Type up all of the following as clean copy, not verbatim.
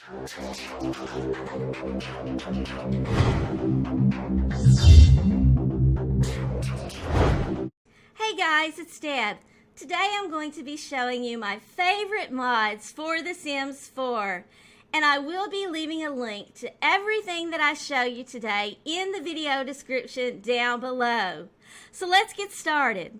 Hey guys, it's Deb. Today I'm going to be showing you my favorite mods for The Sims 4. And I will be leaving a link to everything that I show you today in the video description down below. So let's get started.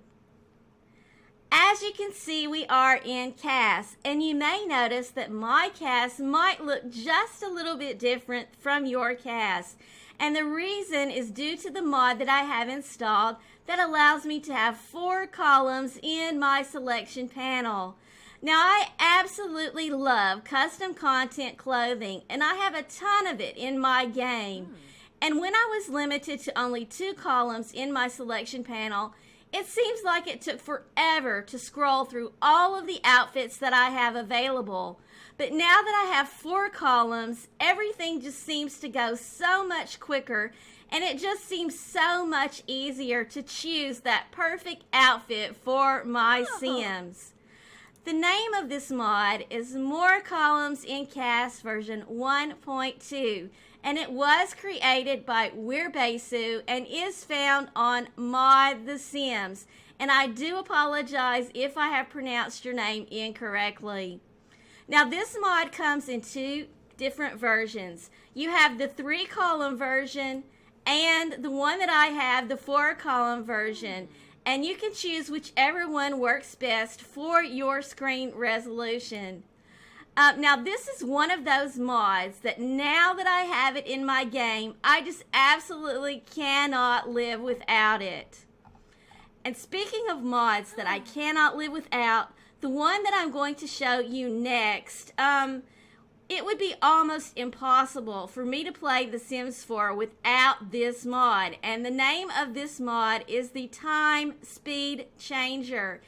As you can see, we are in cast, and you may notice that my cast might look just a little bit different from your cast. And the reason is due to the mod that I have installed that allows me to have 4 columns in my selection panel. Now, I absolutely love custom content clothing, and I have a ton of it in my game. And when I was limited to only 2 columns in my selection panel, it seems like it took forever to scroll through all of the outfits that I have available. But now that I have 4 columns, everything just seems to go so much quicker, and it just seems so much easier to choose that perfect outfit for my Sims. The name of this mod is More Columns in Cast version 1.2, and it was created by Weirbesu and is found on Mod The Sims. And I do apologize if I have pronounced your name incorrectly. Now, this mod comes in 2 different versions. You have the 3-column version and the one that I have, the 4-column version. And you can choose whichever one works best for your screen resolution. Now, this is one of those mods that now that I have it in my game, I just absolutely cannot live without it. And speaking of mods that I cannot live without, the one that I'm going to show you next, it would be almost impossible for me to play The Sims 4 without this mod. And the name of this mod is the Time Speed Changer.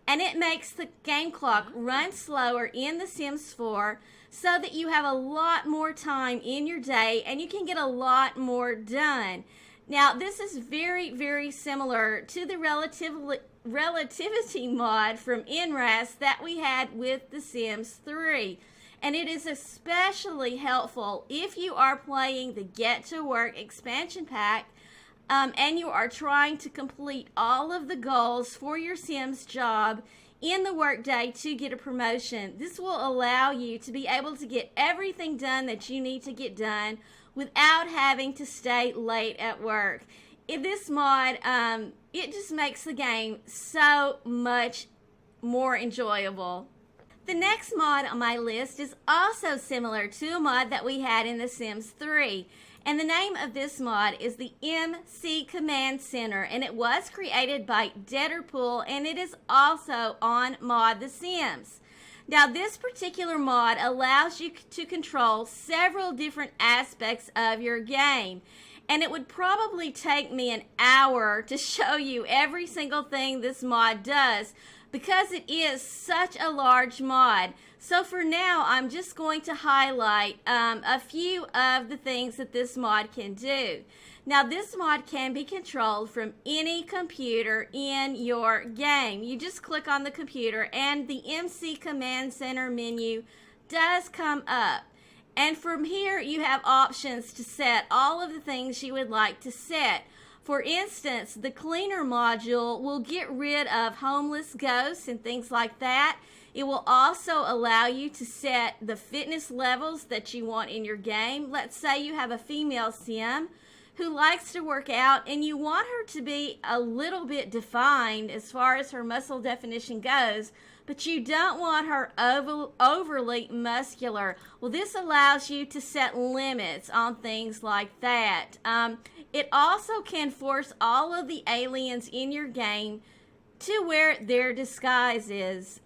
And it makes the game clock run slower in The Sims 4 so that you have a lot more time in your day and you can get a lot more done. Now, this is very, very similar to the relativity mod from NRAS that we had with The Sims 3. And it is especially helpful if you are playing the Get to Work expansion pack and you are trying to complete all of the goals for your Sims job in the workday to get a promotion. This will allow you to be able to get everything done that you need to get done without having to stay late at work. In this mod, it just makes the game so much more enjoyable. The next mod on my list is also similar to a mod that we had in The Sims 3. And the name of this mod is the MC Command Center. And it was created by Deaderpool, and it is also on Mod The Sims. Now, this particular mod allows you to control several different aspects of your game. And it would probably take me an hour to show you every single thing this mod does, because it is such a large mod. So for now, I'm just going to highlight a few of the things that this mod can do. Now, this mod can be controlled from any computer in your game. You just click on the computer and the MC Command Center menu does come up. And from here, you have options to set all of the things you would like to set. For instance, the cleaner module will get rid of homeless ghosts and things like that. It will also allow you to set the fitness levels that you want in your game. Let's say you have a female Sim who likes to work out and you want her to be a little bit defined as far as her muscle definition goes, but you don't want her overly muscular. Well, this allows you to set limits on things like that. It also can force all of the aliens in your game to wear their disguises.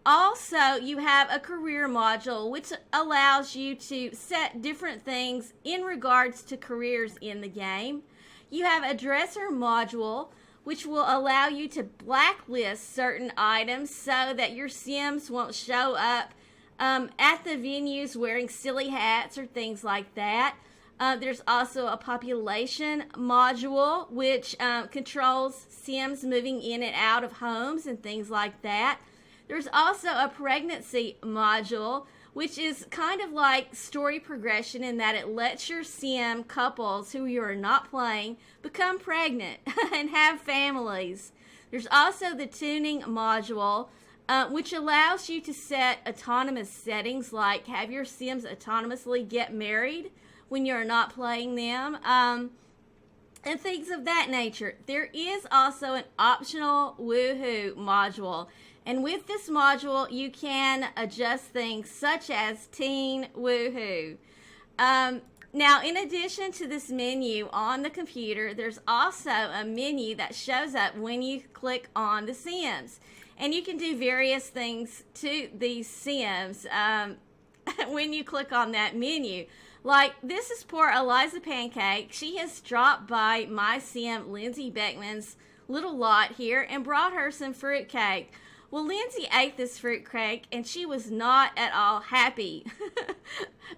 Also, you have a career module, which allows you to set different things in regards to careers in the game. You have a dresser module, which will allow you to blacklist certain items so that your Sims won't show up at the venues wearing silly hats or things like that. There's also a population module, which controls Sims moving in and out of homes and things like that. There's also a pregnancy module, which is kind of like story progression in that it lets your sim couples who you are not playing become pregnant and have families. There's also the tuning module, which allows you to set autonomous settings, like have your sims autonomously get married when you're not playing them, and things of that nature. There is also an optional woohoo module. And with this module, you can adjust things such as teen woohoo. Now, in addition to this menu on the computer, there's also a menu that shows up when you click on the Sims. And you can do various things to these Sims when you click on that menu. Like, this is poor Eliza Pancake. She has dropped by my Sim, Lindsay Beckman's little lot here and brought her some fruitcake. Well, Lindsay ate this fruitcake and she was not at all happy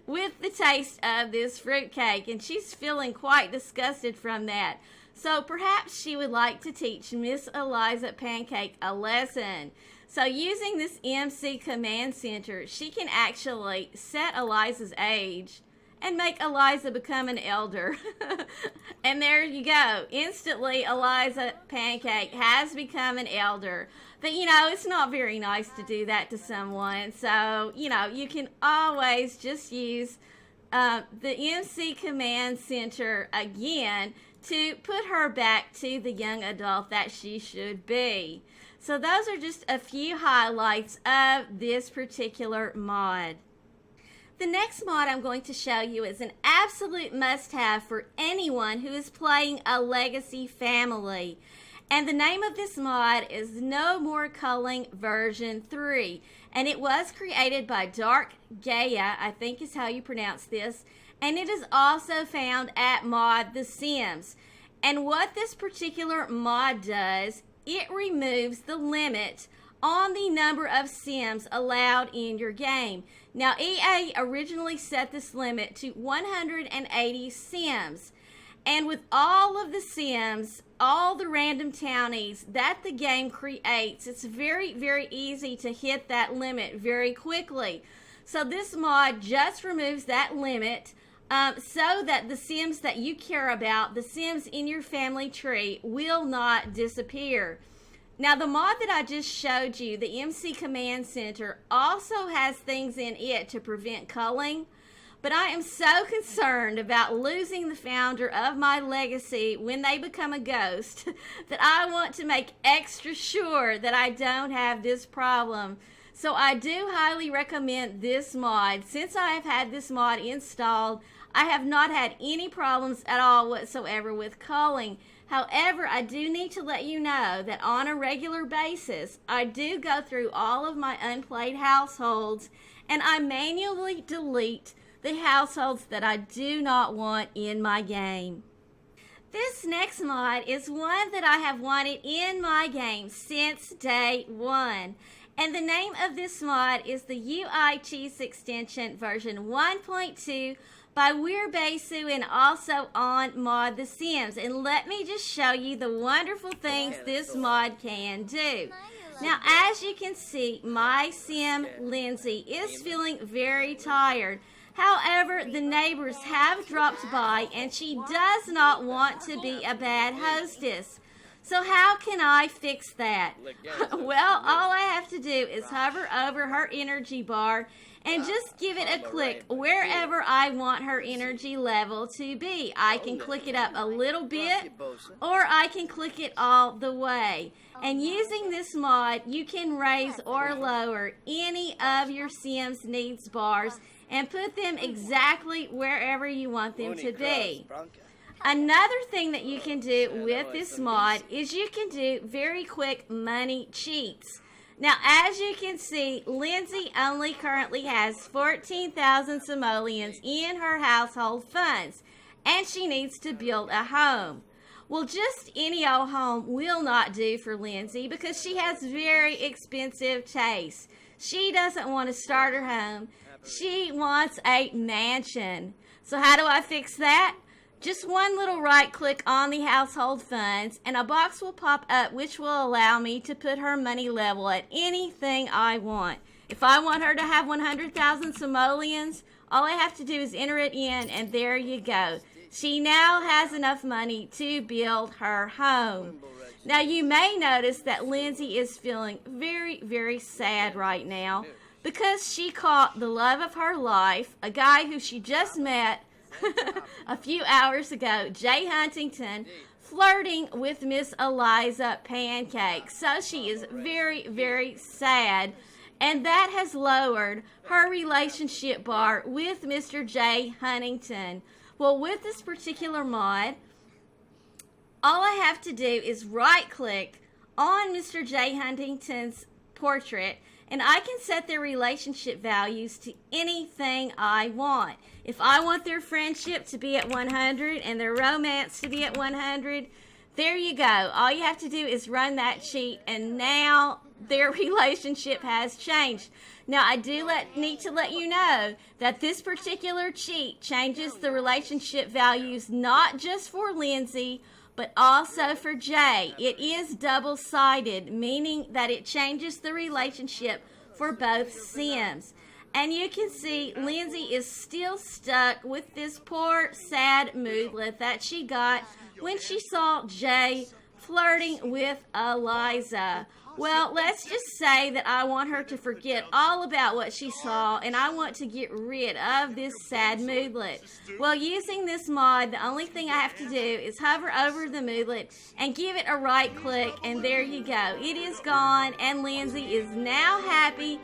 with the taste of this fruitcake, and she's feeling quite disgusted from that. So perhaps she would like to teach Miss Eliza Pancake a lesson. So using this MC Command Center, she can actually set Eliza's age and make Eliza become an elder. And there you go. Instantly, Eliza Pancake has become an elder. But, you know, it's not very nice to do that to someone. So, you know, you can always just use the MC Command Center again to put her back to the young adult that she should be. So those are just a few highlights of this particular mod. The next mod I'm going to show you is an absolute must-have for anyone who is playing a Legacy family. And the name of this mod is No More Culling version 3. And it was created by Dark Gaia, I think is how you pronounce this. And it is also found at Mod The Sims. And what this particular mod does, it removes the limit on the number of Sims allowed in your game. Now, EA originally set this limit to 180 Sims. And with all of the Sims, all the random townies that the game creates, it's very, very easy to hit that limit very quickly. So this mod just removes that limit so that the Sims that you care about, the Sims in your family tree, will not disappear. Now, the mod that I just showed you, the MC Command Center, also has things in it to prevent culling. But I am so concerned about losing the founder of my legacy when they become a ghost that I want to make extra sure that I don't have this problem. So I do highly recommend this mod. Since I have had this mod installed, I have not had any problems at all whatsoever with culling. However, I do need to let you know that on a regular basis, I do go through all of my unplayed households and I manually delete the households that I do not want in my game. This next mod is one that I have wanted in my game since day one. And the name of this mod is the UI Cheese Extension version 1.2 by Weirbesu and also on Mod The Sims. And let me just show you the wonderful things this mod can do. Now, as you can see, my Sim, Lindsay, is feeling very tired. However, the neighbors have dropped by and she does not want to be a bad hostess. So how can I fix that? Well, all I have to do is hover over her energy bar and just give it a click wherever I want her energy level to be. I can click it up a little bit or I can click it all the way. And using this mod, you can raise or lower any of your Sims needs bars and put them exactly wherever you want them to be. Another thing that you can do with this mod is you can do very quick money cheats. Now, as you can see, Lindsay only currently has 14,000 simoleons in her household funds, and she needs to build a home. Well, just any old home will not do for Lindsay because she has very expensive tastes. She doesn't want to start her home. She wants a mansion. So how do I fix that? Just one little right click on the household funds and a box will pop up which will allow me to put her money level at anything I want. If I want her to have 100,000 simoleons, all I have to do is enter it in, and there you go. She now has enough money to build her home. Now, you may notice that Lindsay is feeling very, very sad right now because she caught the love of her life, a guy who she just met a few hours ago, Jay Huntington, flirting with Miss Eliza Pancake. So she is very, very sad, and that has lowered her relationship bar with Mr. Jay Huntington. Well, with this particular mod, all I have to do is right-click on Mr. Jay Huntington's portrait, and I can set their relationship values to anything I want. If I want their friendship to be at 100 and their romance to be at 100, there you go. All you have to do is run that cheat, and now their relationship has changed. Now, I do need to let you know that this particular cheat changes the relationship values not just for Lindsay, but also for Jay. It is double-sided, meaning that it changes the relationship for both Sims. And you can see Lindsay is still stuck with this poor, sad moodlet that she got when she saw Jay flirting with Eliza. Well, let's just say that I want her to forget all about what she saw, and I want to get rid of this sad moodlet. Well, using this mod, the only thing I have to do is hover over the moodlet and give it a right click, and there you go. It is gone, and Lindsay is now happy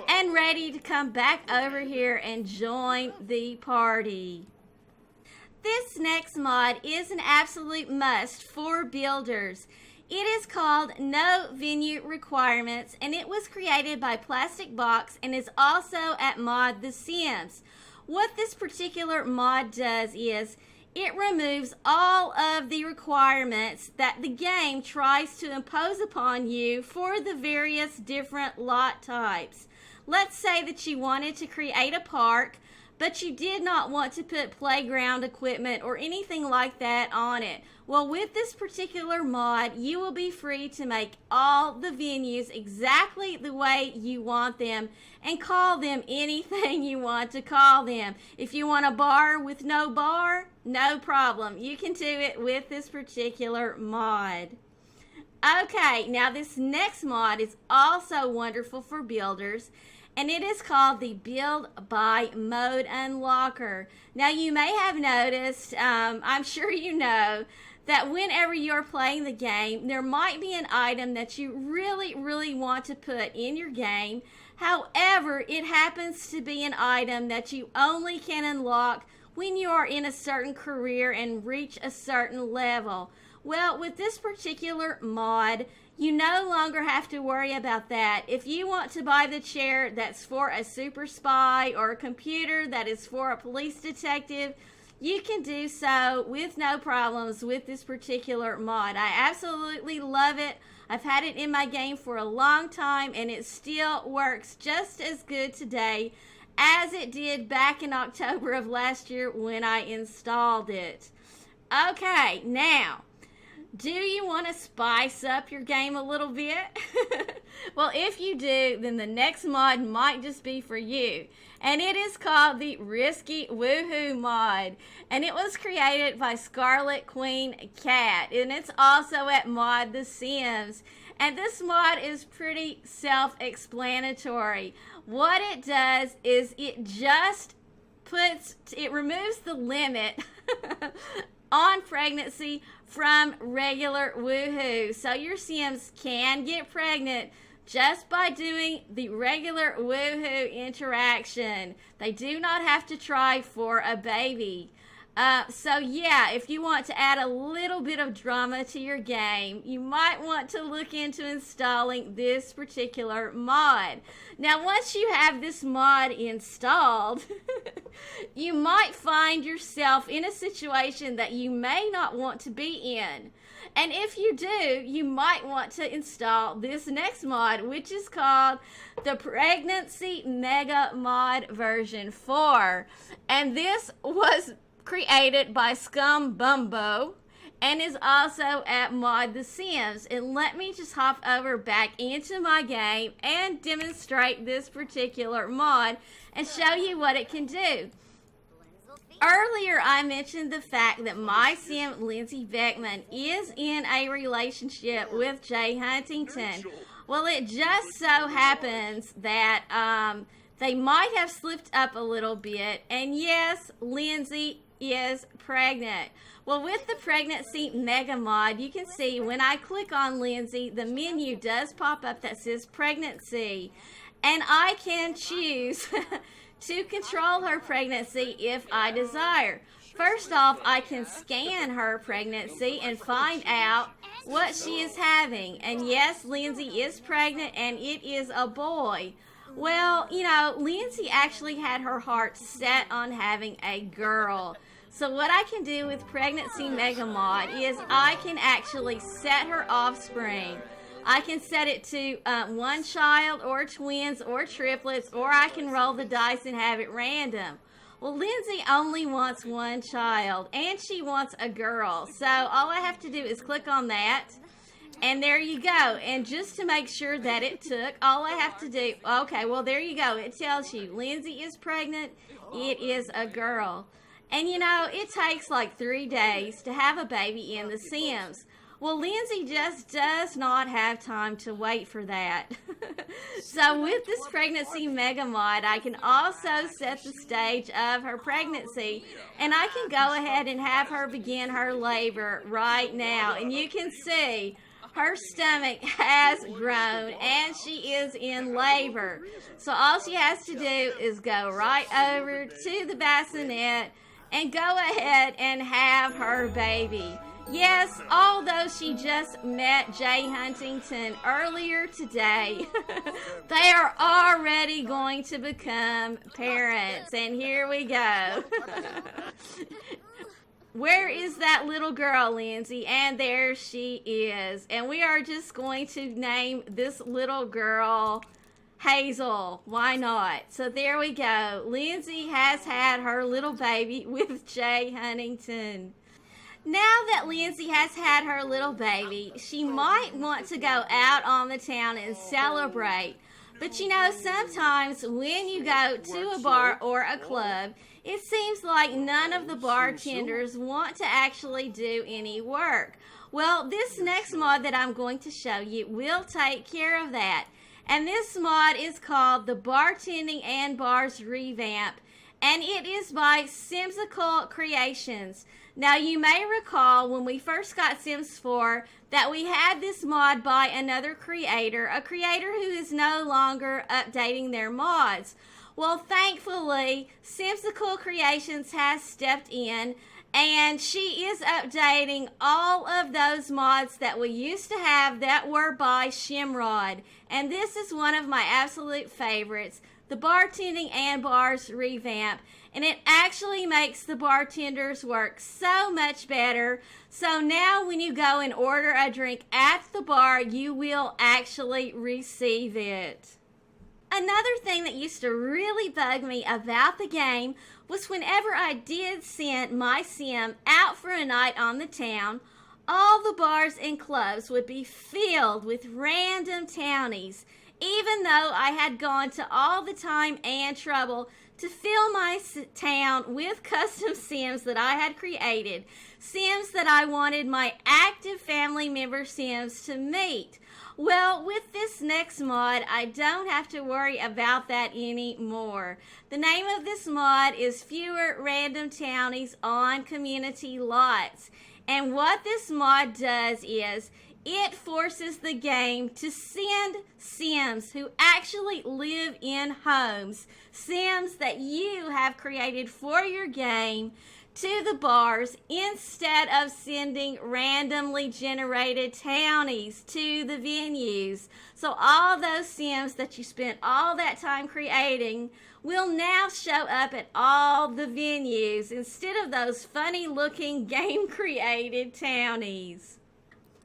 and ready to come back over here and join the party. This next mod is an absolute must for builders. It is called No Venue Requirements, and it was created by Plastic Box and is also at Mod The Sims. What this particular mod does is it removes all of the requirements that the game tries to impose upon you for the various different lot types. Let's say that you wanted to create a park, but you did not want to put playground equipment or anything like that on it. Well, with this particular mod, you will be free to make all the venues exactly the way you want them and call them anything you want to call them. If you want a bar with no bar, no problem. You can do it with this particular mod. Okay, now this next mod is also wonderful for builders, and it is called the Build by Mode Unlocker. Now, you may have noticed, I'm sure you know, that whenever you're playing the game, there might be an item that you really, really want to put in your game. However, it happens to be an item that you only can unlock when you are in a certain career and reach a certain level. Well, with this particular mod, you no longer have to worry about that. If you want to buy the chair that's for a super spy or a computer that is for a police detective, you can do so with no problems with this particular mod. I absolutely love it. I've had it in my game for a long time, and it still works just as good today as it did back in October of last year when I installed it. Okay, now, do you want to spice up your game a little bit? Well, if you do, then the next mod might just be for you. And it is called the Risky Woohoo mod. And it was created by Scarlet Queen Cat. And it's also at Mod The Sims. And this mod is pretty self-explanatory. What it does is it removes the limit on pregnancy from regular woohoo. So your Sims can get pregnant just by doing the regular woohoo interaction. They do not have to try for a baby. So yeah, if you want to add a little bit of drama to your game, you might want to look into installing this particular mod. Now, once you have this mod installed, you might find yourself in a situation that you may not want to be in. And if you do, you might want to install this next mod, which is called the Pregnancy Mega Mod version 4. And this was created by Scum Bumbo, and is also at Mod The Sims. And let me just hop over back into my game and demonstrate this particular mod and show you what it can do. Earlier, I mentioned the fact that my sim, Lindsay Beckman, is in a relationship with Jay Huntington. Well, it just so happens that they might have slipped up a little bit, and yes, Lindsay is pregnant. Well, with the pregnancy mega mod, you can see when I click on Lindsay, the menu does pop up that says pregnancy, and I can choose to control her pregnancy if I desire. First off, I can scan her pregnancy and find out what she is having. And yes, Lindsay is pregnant and it is a boy. Well, you know, Lindsay actually had her heart set on having a girl. So what I can do with Pregnancy Mega Mod is I can actually set her offspring. I can set it to one child or twins or triplets, or I can roll the dice and have it random. Well, Lindsay only wants one child, and she wants a girl. So all I have to do is click on that, and there you go. And just to make sure that it took, all I have to do, okay, well, there you go. It tells you Lindsay is pregnant. It is a girl. And, you know, it takes like 3 days to have a baby in The Sims. Well, Lindsay just does not have time to wait for that. So with this Pregnancy Mega Mod, I can also set the stage of her pregnancy, and I can go ahead and have her begin her labor right now. And you can see her stomach has grown and she is in labor. So all she has to do is go right over to the bassinet and go ahead and have her baby. Yes, although she just met Jay Huntington earlier today, they are already going to become parents. And here we go. Where is that little girl, Lindsay? And there she is. And we are just going to name this little girl Hazel. Why not? So there we go. Lindsay has had her little baby with Jay Huntington. Now that Lindsay has had her little baby, she might want to go out on the town and celebrate. But you know, sometimes when you go to a bar or a club, it seems like none of the bartenders want to actually do any work. Well, this next mod that I'm going to show you will take care of that. And this mod is called the Bartending and Bars Revamp, and it is by Simsical Creations. Now, you may recall when we first got Sims 4 that we had this mod by another creator, a creator who is no longer updating their mods. Well, thankfully, Simsical Creations has stepped in, and she is updating all of those mods that we used to have that were by Shimrod. And this is one of my absolute favorites, the Bartending and Bars Revamp. And it actually makes the bartenders work so much better. So now when you go and order a drink at the bar, you will actually receive it. Another thing that used to really bug me about the game was whenever I did send my sim out for a night on the town, all the bars and clubs would be filled with random townies, even though I had gone to all the time and trouble to fill my town with custom Sims that I had created, Sims that I wanted my active family member Sims to meet. Well, with this next mod, I don't have to worry about that anymore. The name of this mod is Fewer Random Townies on Community Lots. And what this mod does is it forces the game to send Sims who actually live in homes, Sims that you have created for your game, to the bars instead of sending randomly generated townies to the venues. So all those Sims that you spent all that time creating will now show up at all the venues instead of those funny looking game created townies.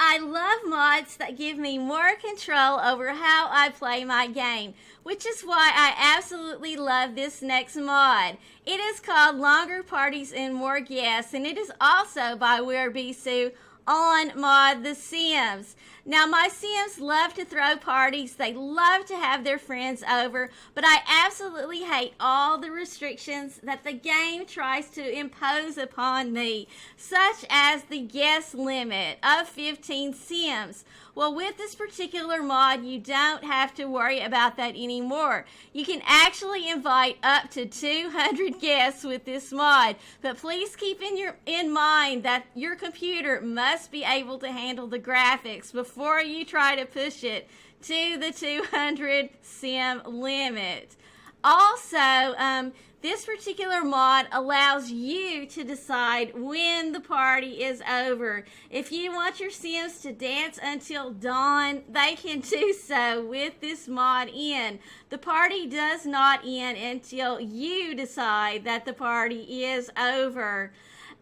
I love mods that give me more control over how I play my game, which is why I absolutely love this next mod. It is called Longer Parties and More Guests, and it is also by Werebisu on Mod The Sims. Now, my Sims love to throw parties. They love to have their friends over, but I absolutely hate all the restrictions that the game tries to impose upon me, such as the guest limit of 15 Sims. Well, with this particular mod, you don't have to worry about that anymore. You can actually invite up to 200 guests with this mod, but please keep in mind that your computer must be able to handle the graphics before you try to push it to the 200 sim limit. Also, this particular mod allows you to decide when the party is over. If you want your Sims to dance until dawn, they can do so with this mod in. The party does not end until you decide that the party is over.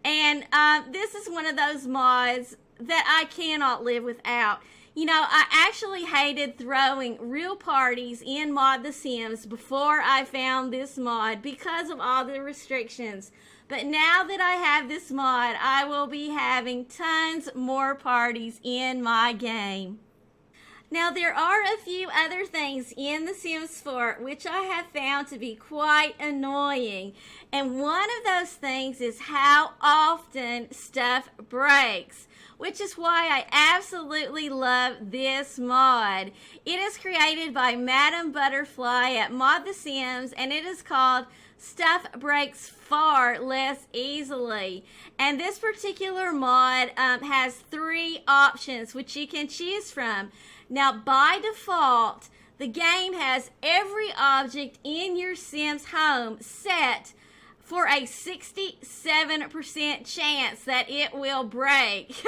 And this is one of those mods that I cannot live without. You know, I actually hated throwing real parties in Mod The Sims before I found this mod because of all the restrictions. But now that I have this mod, I will be having tons more parties in my game. Now, there are a few other things in The Sims 4 which I have found to be quite annoying. And one of those things is how often stuff breaks, which is why I absolutely love this mod. It is created by Madam Butterfly at Mod The Sims, and it is called Stuff Breaks Far Less Easily. And this particular mod has 3 options which you can choose from. Now, by default, the game has every object in your Sim's home set for a 67% chance that it will break.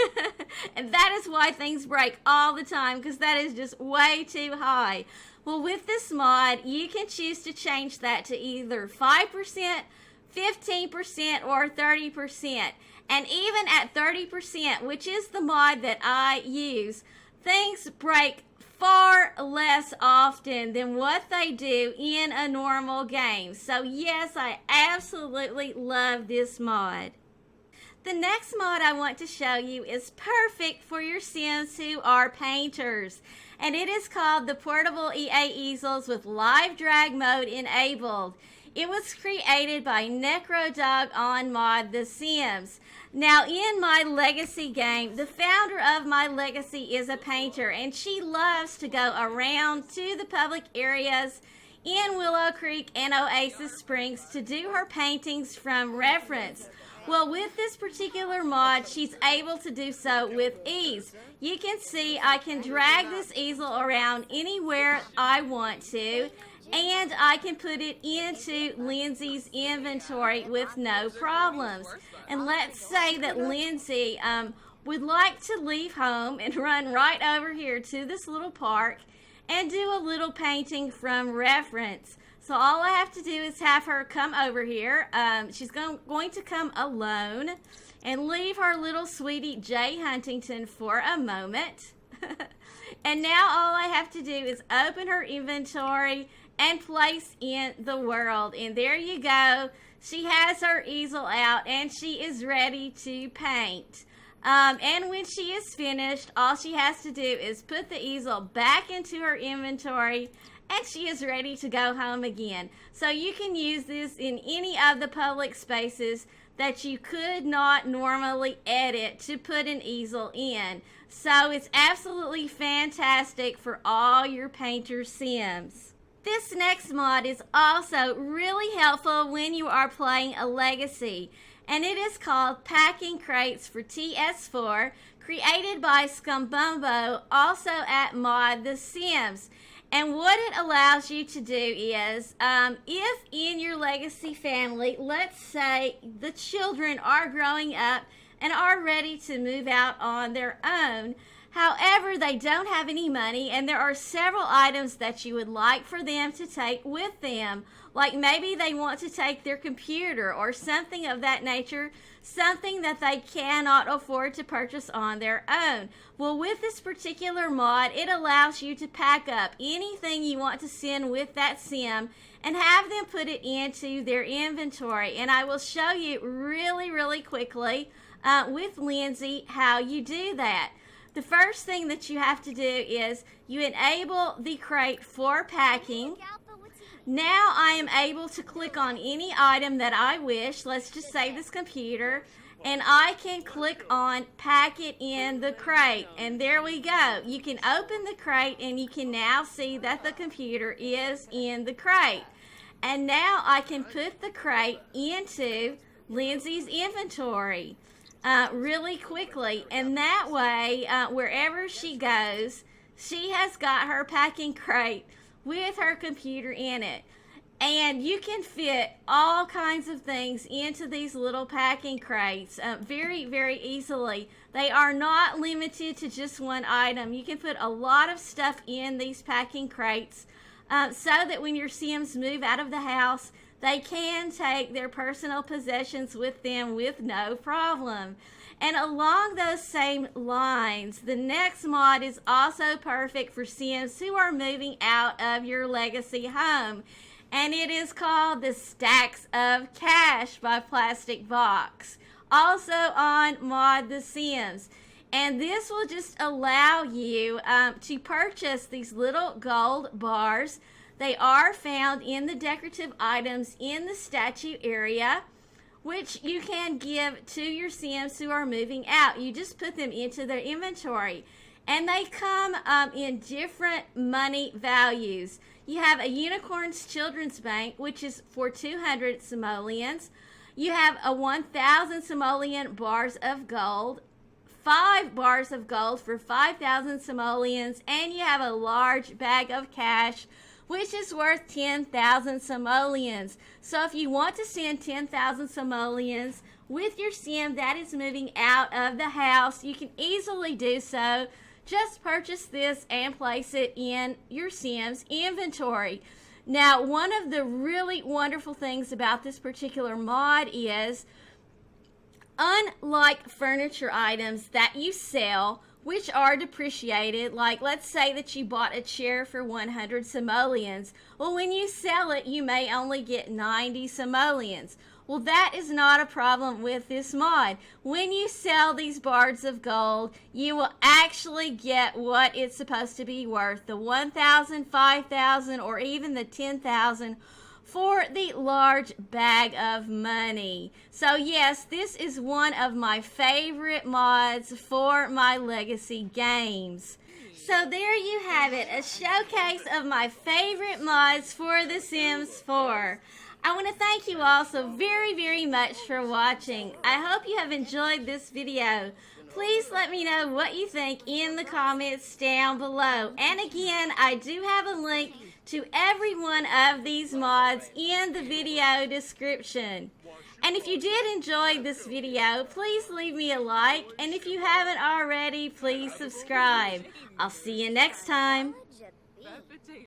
And that is why things break all the time, because that is just way too high. Well, with this mod, you can choose to change that to either 5%, 15%, or 30%. And even at 30%, which is the mod that I use, things break far less often than what they do in a normal game. So yes, I absolutely love this mod. The next mod I want to show you is perfect for your Sims who are painters, and it is called the Portable EA Easels with Live Drag Mode enabled. It was created by NecroDog on Mod The Sims. Now, in my Legacy game, the founder of my Legacy is a painter, and she loves to go around to the public areas in Willow Creek and Oasis Springs to do her paintings from reference. Well, with this particular mod, she's able to do so with ease. You can see I can drag this easel around anywhere I want to, and I can put it into Lindsay's inventory with no problems. And let's say that Lindsay would like to leave home and run right over here to this little park and do a little painting from reference. So all I have to do is have her come over here. She's going to come alone and leave her little sweetie Jay Huntington for a moment. And now all I have to do is open her inventory and place in the world. And there you go. She has her easel out and she is ready to paint. And when she is finished, all she has to do is put the easel back into her inventory and she is ready to go home again. So you can use this in any of the public spaces that you could not normally edit to put an easel in. So it's absolutely fantastic for all your painter Sims. This next mod is also really helpful when you are playing a Legacy, and it is called Packing Crates for TS4, created by Scumbumbo, also at Mod The Sims. And what it allows you to do is, if in your Legacy family, let's say the children are growing up and are ready to move out on their own, however, they don't have any money and there are several items that you would like for them to take with them. Like maybe they want to take their computer or something of that nature, something that they cannot afford to purchase on their own. Well, with this particular mod, it allows you to pack up anything you want to send with that sim and have them put it into their inventory. And I will show you really quickly with Lindsay how you do that. The first thing that you have to do is you enable the crate for packing. Now I am able to click on any item that I wish. Let's just say this computer, and I can click on pack it in the crate, and there we go. You can open the crate and you can now see that the computer is in the crate. And now I can put the crate into Lindsay's inventory really quickly, and that way wherever she goes, she has got her packing crate with her computer in it. And you can fit all kinds of things into these little packing crates very easily. They are not limited to just one item. You can put a lot of stuff in these packing crates so that when your Sims move out of the house, they can take their personal possessions with them with no problem. And along those same lines, the next mod is also perfect for Sims who are moving out of your legacy home. And it is called the Stacks of Cash by Plastic Box. Also on Mod The Sims. And this will just allow you to purchase these little gold bars. They are found in the decorative items in the statue area, which you can give to your Sims who are moving out. You just put them into their inventory. And they come in different money values. You have a Unicorn's Children's Bank, which is for 200 simoleons. You have a 1,000 simoleon bars of gold, 5 bars of gold for 5,000 simoleons, and you have a large bag of cash, which is worth 10,000 simoleons. So if you want to send 10,000 simoleons with your Sim that is moving out of the house, you can easily do so. Just purchase this and place it in your Sim's inventory. Now, one of the really wonderful things about this particular mod is, unlike furniture items that you sell, which are depreciated, like let's say that you bought a chair for 100 simoleons. Well, when you sell it, you may only get 90 simoleons. Well, that is not a problem with this mod. When you sell these bars of gold, you will actually get what it's supposed to be worth, the 1,000, 5,000, or even the 10,000 for the large bag of money. So yes, this is one of my favorite mods for my legacy games. So there you have it, a showcase of my favorite mods for The Sims 4. I want to thank you all so very much for watching. I hope you have enjoyed this video. Please let me know what you think in the comments down below. And again, I do have a link to every one of these mods in the video description. And if you did enjoy this video, please leave me a like. And if you haven't already, please subscribe. I'll see you next time.